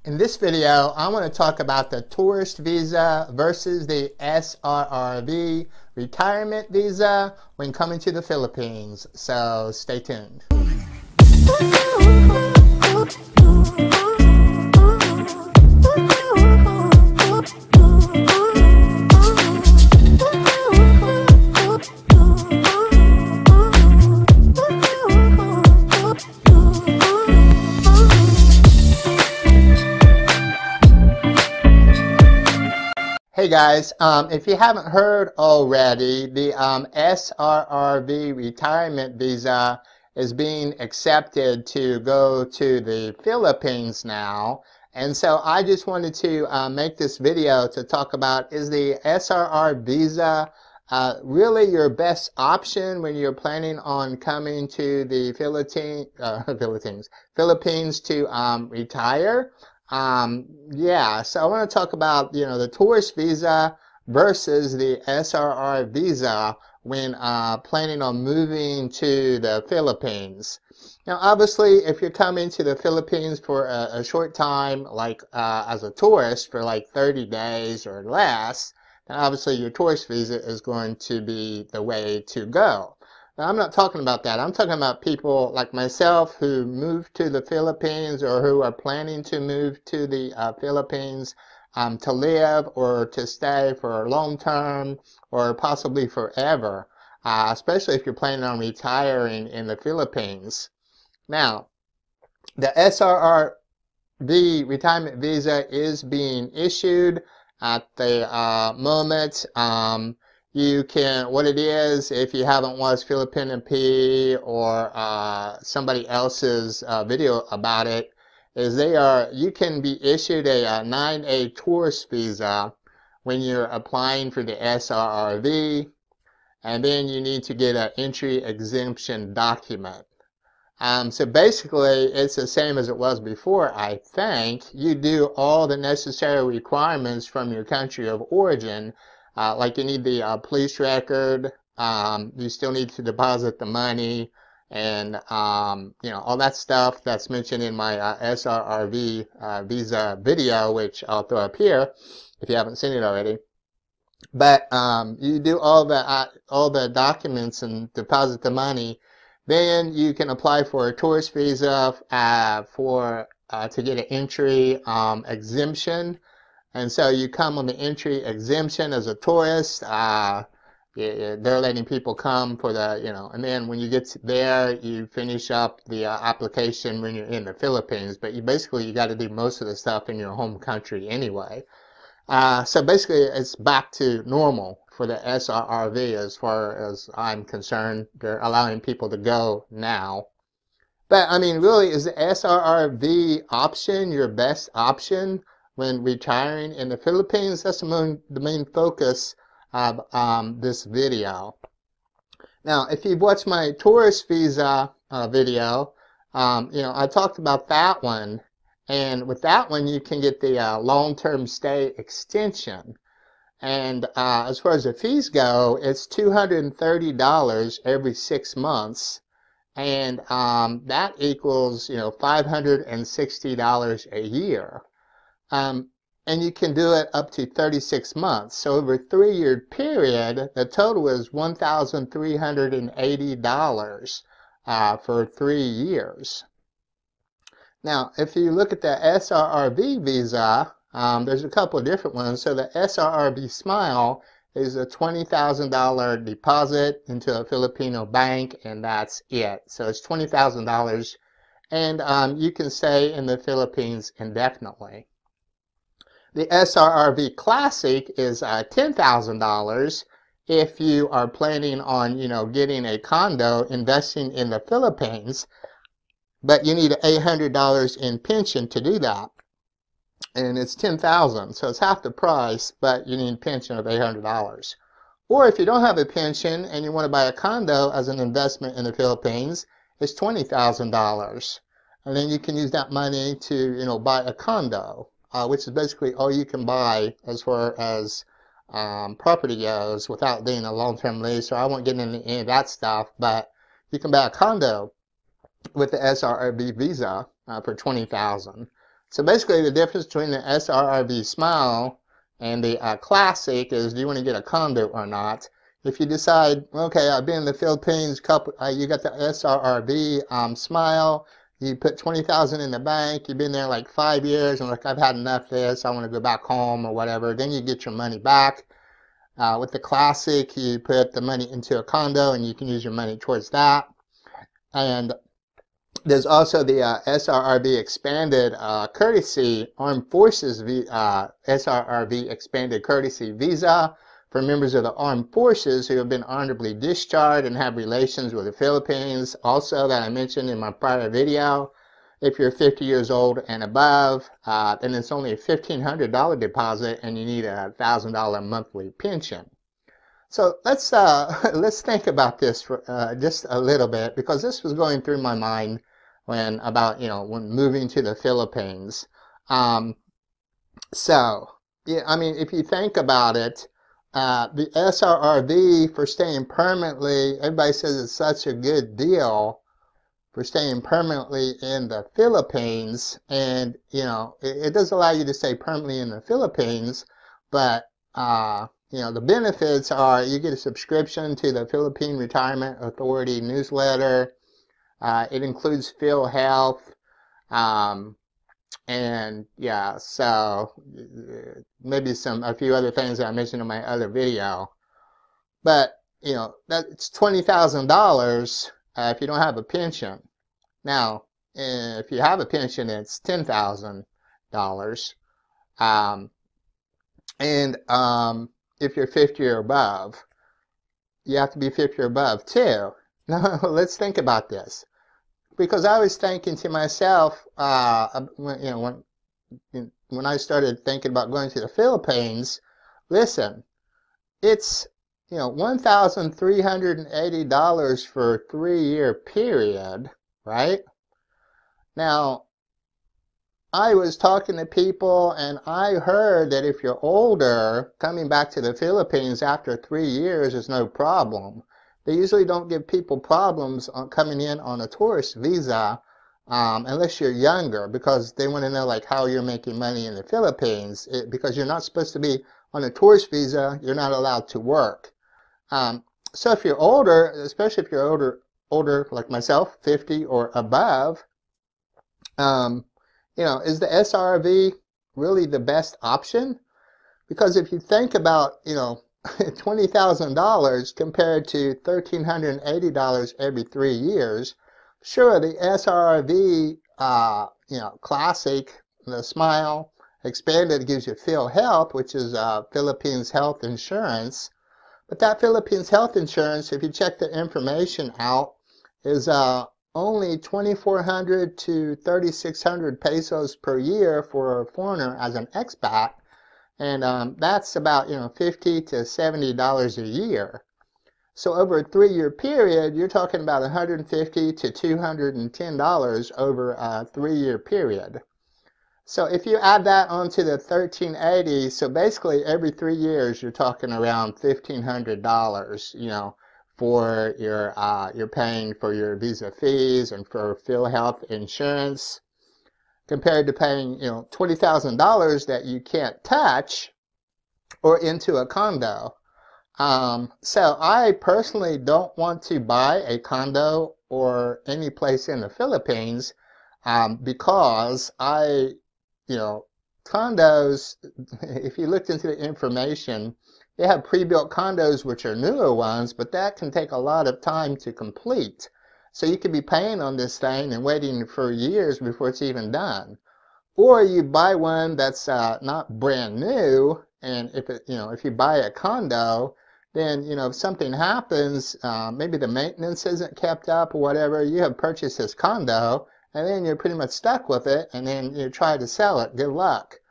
In this video, I want to talk about the tourist visa versus the SRRV retirement visa when coming to the Philippines. So stay tuned. Hey guys, if you haven't heard already, the SRRV retirement visa is being accepted to go to the Philippines now. And so I just wanted to make this video to talk about, is the SRR visa really your best option when you're planning on coming to the Philippines to retire? Yeah, so I want to talk about, the tourist visa versus the SRR visa when planning on moving to the Philippines. Now, obviously, if you're coming to the Philippines for a short time, like as a tourist for like 30 days or less, then obviously your tourist visa is going to be the way to go. Now, I'm not talking about that. I'm talking about people like myself who moved to the Philippines or who are planning to move to the Philippines to live or to stay for long term or possibly forever, especially if you're planning on retiring in the Philippines. Now, the SRRV retirement visa is being issued at the moment. You can, what it is, if you haven't watched Philippine MP or somebody else's video about it, is you can be issued a 9A tourist visa when you're applying for the SRRV, and then you need to get an entry exemption document. So basically, it's the same as it was before, I think. You do all the necessary requirements from your country of origin. Like you need the police record, you still need to deposit the money, and all that stuff that's mentioned in my SRRV visa video, which I'll throw up here if you haven't seen it already. But you do all the documents and deposit the money, then you can apply for a tourist visa to get an entry exemption. And so you come on the entry exemption as a tourist. They're letting people come for the, and then when you get there, you finish up the application when you're in the Philippines. But you got to do most of the stuff in your home country anyway. So basically, it's back to normal for the SRRV as far as I'm concerned. They're allowing people to go now. But, I mean, really, is the SRRV option your best option when retiring in the Philippines? That's the main focus of this video. Now, if you've watched my tourist visa video, I talked about that one. And with that one, you can get the long-term stay extension. And as far as the fees go, it's $230 every 6 months. And that equals, $560 a year. And you can do it up to 36 months. So over a 3-year period, the total is $1,380 for 3 years. Now, if you look at the SRRV visa, there's a couple of different ones. So the SRRV Smile is a $20,000 deposit into a Filipino bank, and that's it. So it's $20,000, and you can stay in the Philippines indefinitely. The SRRV Classic is $10,000 if you are planning on, getting a condo, investing in the Philippines, but you need $800 in pension to do that. And it's $10,000, so it's half the price, but you need a pension of $800. Or if you don't have a pension and you want to buy a condo as an investment in the Philippines, it's $20,000. And then you can use that money to, buy a condo. Which is basically all you can buy as far as property goes without being a long-term lease. So I won't get into any of that stuff, but you can buy a condo with the SRRV visa for $20,000. So basically the difference between the SRRV Smile and the Classic is, do you want to get a condo or not? If you decide, okay, I've been in the Philippines, you got the SRRV Smile, you put $20,000 in the bank, you've been there like 5 years, and like, I've had enough of this, I want to go back home or whatever, then you get your money back. With the Classic, you put the money into a condo and you can use your money towards that. And there's also the SRRV Expanded Courtesy Armed Forces SRRV Expanded Courtesy Visa for members of the Armed Forces who have been honorably discharged and have relations with the Philippines. Also, that I mentioned in my prior video, if you're 50 years old and above, then it's only a $1,500 deposit and you need a $1,000 monthly pension. So let's think about this for just a little bit, because this was going through my mind when moving to the Philippines. So yeah, I mean, if you think about it, the SRRV for staying permanently, everybody says it's such a good deal for staying permanently in the Philippines, and it does allow you to stay permanently in the Philippines, but the benefits are you get a subscription to the Philippine Retirement Authority newsletter. It includes PhilHealth, and yeah, so maybe a few other things that I mentioned in my other video. But that's $20,000 if you don't have a pension. Now, if you have a pension, it's $10,000. And if you're 50 or above, you have to be 50 or above too. Now, let's think about this. Because I was thinking to myself, when I started thinking about going to the Philippines, listen, it's $1,380 for a 3-year period, right? Now, I was talking to people and I heard that if you're older, coming back to the Philippines after 3 years is no problem. They usually don't give people problems on coming in on a tourist visa unless you're younger, because they want to know like how you're making money in the Philippines. Because you're not supposed to be on a tourist visa, you're not allowed to work. So if you're older, especially if you're older like myself, 50 or above, is the SRRV really the best option? Because if you think about, $20,000 compared to $1,380 every 3 years, sure, the SRRV, Classic, the Smile, Expanded gives you PhilHealth, which is Philippines Health Insurance. But that Philippines Health Insurance, if you check the information out, is only 2,400 to 3,600 pesos per year for a foreigner as an expat. And that's about $50 to $70 a year. So over a 3-year period, you're talking about $150 to $210 over a 3-year period. So if you add that onto the $1,380, so basically every 3 years you're talking around $1,500, for you're paying for your visa fees and for PhilHealth insurance, compared to paying $20,000 that you can't touch or into a condo. So I personally don't want to buy a condo or any place in the Philippines because condos, if you looked into the information, they have pre-built condos which are newer ones, but that can take a lot of time to complete. So you could be paying on this thing and waiting for years before it's even done. Or you buy one that's not brand new, and if you buy a condo, then if something happens, maybe the maintenance isn't kept up or whatever, you have purchased this condo, and then you're pretty much stuck with it, and then you try to sell it. Good luck.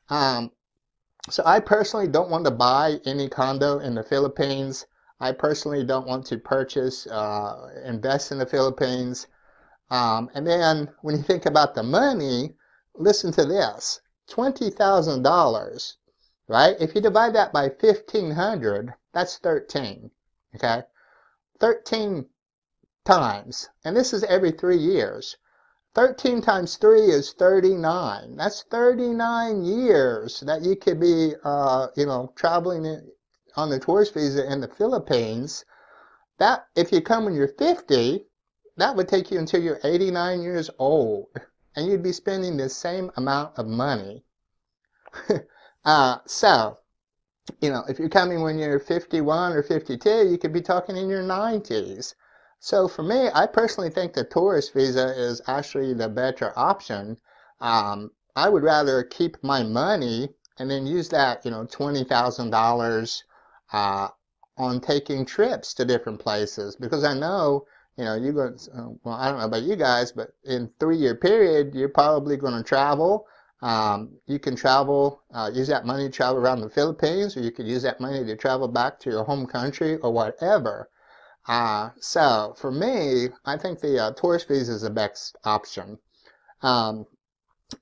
So I personally don't want to buy any condo in the Philippines. I personally don't want to purchase, invest in the Philippines. And then when you think about the money, listen to this, $20,000, right? If you divide that by 1,500, that's 13, okay? 13 times, and this is every 3 years. 13 times 3 is 39. That's 39 years that you could be, traveling on the tourist visa in the Philippines. That, if you come when you're 50, that would take you until you're 89 years old, and you'd be spending the same amount of money. So, if you're coming when you're 51 or 52, you could be talking in your 90s. So for me, I personally think the tourist visa is actually the better option. I would rather keep my money and then use that, $20,000 on taking trips to different places, because I know, you're going to, well, I don't know about you guys, but in 3-year period, you're probably going to travel. You can travel, use that money to travel around the Philippines, or you could use that money to travel back to your home country or whatever. So for me, I think the tourist visa is the best option.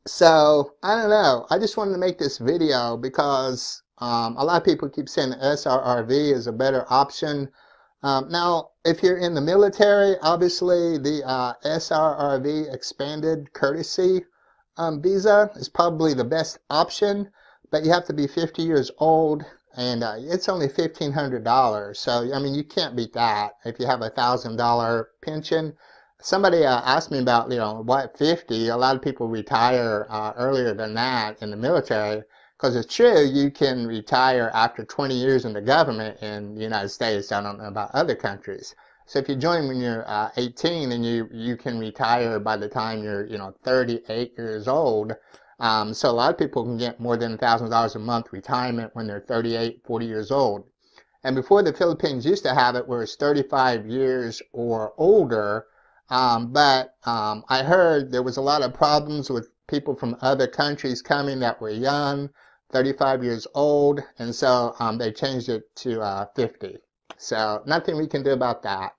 So I don't know. I just wanted to make this video because a lot of people keep saying the SRRV is a better option. Now, if you're in the military, obviously the SRRV Expanded Courtesy Visa is probably the best option, but you have to be 50 years old, and it's only $1,500. So, I mean, you can't beat that if you have a $1,000 pension. Somebody asked me about, what 50? A lot of people retire earlier than that in the military, because it's true, you can retire after 20 years in the government in the United States. I don't know about other countries. So if you join when you're 18, then you can retire by the time you're 38 years old. So a lot of people can get more than $1,000 a month retirement when they're 38, 40 years old. And before, the Philippines used to have it where it's 35 years or older. But I heard there was a lot of problems with people from other countries coming that were young, 35 years old, and so they changed it to 50. So nothing we can do about that.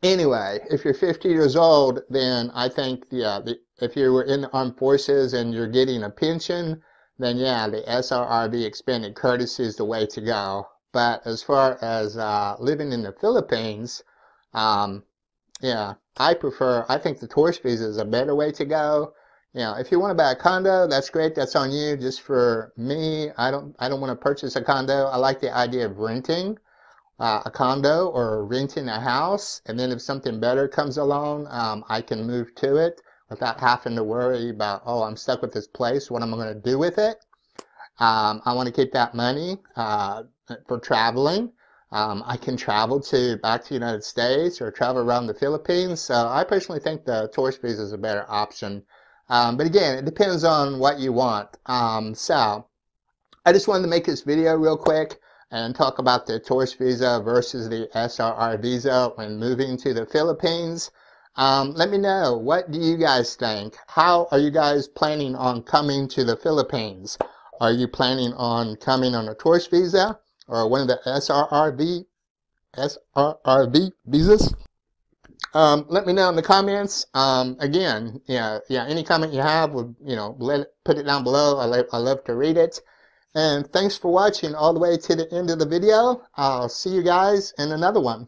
Anyway, if you're 50 years old, then I think if you were in the armed forces and you're getting a pension, then yeah, the SRRV Expanded Courtesy is the way to go. But as far as living in the Philippines, yeah, I think the tourist visa is a better way to go. If you want to buy a condo, that's great. That's on you. Just for me, I don't want to purchase a condo. I like the idea of renting a condo or renting a house, and then if something better comes along, I can move to it without having to worry about, oh, I'm stuck with this place. What am I going to do with it? I want to keep that money for traveling. I can travel back to the United States or travel around the Philippines. So I personally think the tourist visa is a better option. But again, it depends on what you want. So I just wanted to make this video real quick and talk about the tourist visa versus the SRR visa when moving to the Philippines. Let me know, what do you guys think? How are you guys planning on coming to the Philippines? Are you planning on coming on a tourist visa or one of the SRRV visas? Let me know in the comments. Again, any comment you have, put it down below. I love to read it. And thanks for watching all the way to the end of the video. I'll see you guys in another one.